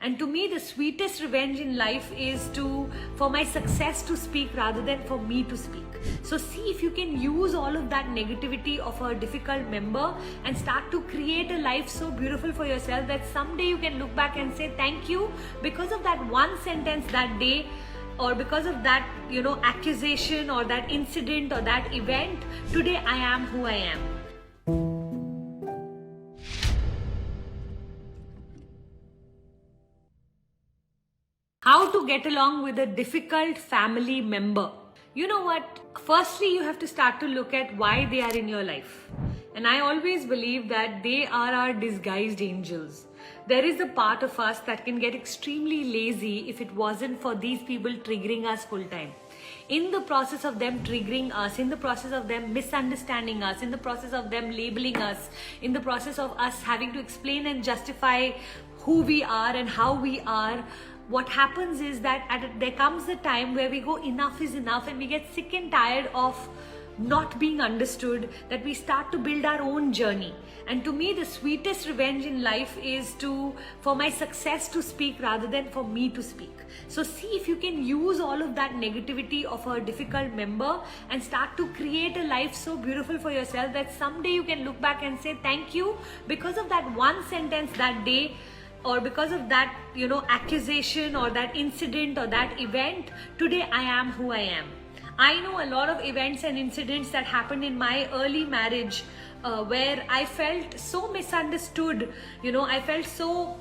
And to me, the sweetest revenge in life is for my success to speak rather than for me to speak. So see if you can use all of that negativity of a difficult member and start to create a life so beautiful for yourself that someday you can look back and say thank you because of that one sentence that day, or because of that, accusation or that incident or that event. Today I am who I am. How to get along with a difficult family member. You know what? Firstly, you have to start to look at why they are in your life. And I always believe that they are our disguised angels. There is a part of us that can get extremely lazy if it wasn't for these people triggering us full time. In the process of them triggering us, in the process of them misunderstanding us, in the process of them labeling us, in the process of us having to explain and justify who we are and how we are, what happens is that there comes a time where we go, enough is enough, and we get sick and tired of not being understood, that we start to build our own journey. And to me, the sweetest revenge in life is for my success to speak rather than for me to speak. So see if you can use all of that negativity of a difficult member and start to create a life so beautiful for yourself that someday you can look back and say thank you because of that one sentence that day, or because of that, accusation or that incident or that event. Today I am who I am. I know a lot of events and incidents that happened in my early marriage where I felt so misunderstood. I felt so,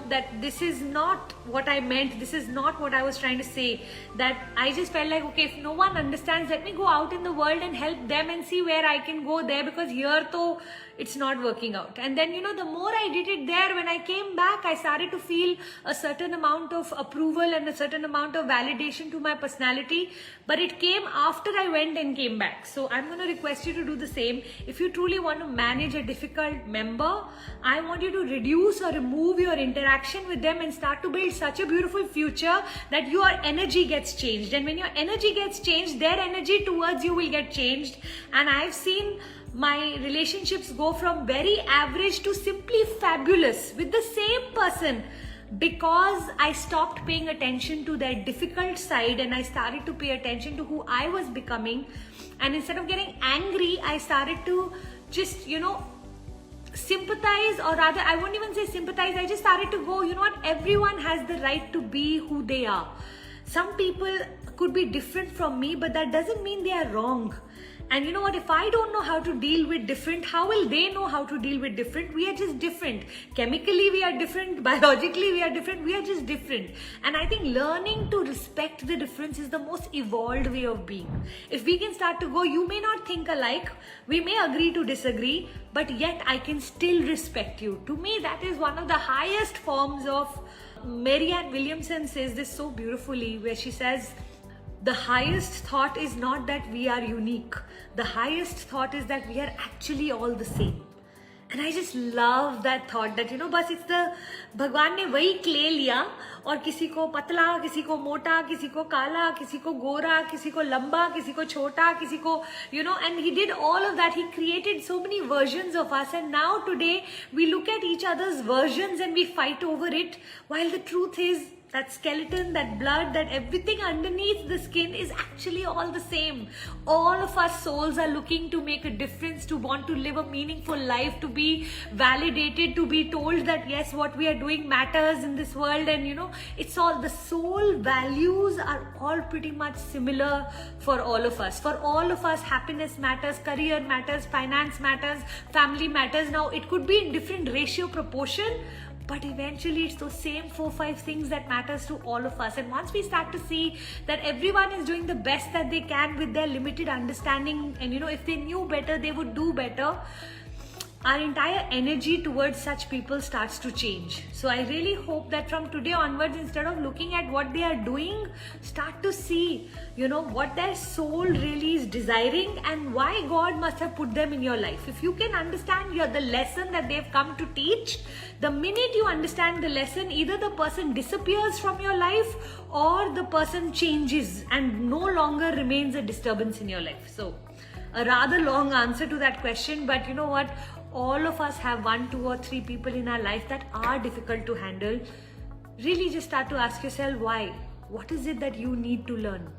that this is not what I meant. This is not what I was trying to say. That I just felt like, okay, if no one understands, let me go out in the world and help them and see where I can go there, because here though it's not working out. And then, the more I did it there, when I came back, I started to feel a certain amount of approval and a certain amount of validation to my personality. But it came after I went and came back. So I'm going to request you to do the same. If you truly want to manage a difficult member, I want you to reduce or remove your interaction with them and start to build such a beautiful future that your energy gets changed. And when your energy gets changed, their energy towards you will get changed. And I've seen my relationships go from very average to simply fabulous with the same person, because I stopped paying attention to their difficult side and I started to pay attention to who I was becoming. And instead of getting angry, I started to just, sympathize, or rather, I won't even say sympathize. I just started to go, everyone has the right to be who they are. Some people could be different from me, but that doesn't mean they are wrong. And you know what, if I don't know how to deal with different, how will they know how to deal with different? We are just different. Chemically, we are different. Biologically, we are different. We are just different. And I think learning to respect the difference is the most evolved way of being. If we can start to go, you may not think alike, we may agree to disagree, but yet I can still respect you. To me, that is one of the highest forms of, Marianne Williamson says this so beautifully, where she says, the highest thought is not that we are unique. The highest thought is that we are actually all the same. And I just love that thought that, बस it's the, भगवान ने वही clay लिया और किसी को पतला, किसी को मोटा, किसी को काला, किसी को गोरा, किसी को लंबा, किसी को छोटा, किसी को, and he did all of that. He created so many versions of us, and now today we look at each other's versions and we fight over it, while the truth is, that skeleton, that blood, that everything underneath the skin is actually all the same. All of our souls are looking to make a difference, to want to live a meaningful life, to be validated, to be told that yes, what we are doing matters in this world. And it's all, the soul values are all pretty much similar for all of us. For all of us, happiness matters, career matters, finance matters, family matters. Now, it could be in different ratio proportion, but eventually it's those same 4-5 things that matters to all of us. And once we start to see that everyone is doing the best that they can with their limited understanding, and if they knew better, they would do better, our entire energy towards such people starts to change. So I really hope that from today onwards, instead of looking at what they are doing, start to see, what their soul really is desiring and why God must have put them in your life. If you can understand the lesson that they've come to teach, the minute you understand the lesson, either the person disappears from your life or the person changes and no longer remains a disturbance in your life. So a rather long answer to that question, but you know what? All of us have 1, 2 or 3 people in our life that are difficult to handle. really just start to ask yourself why. What is it that you need to learn?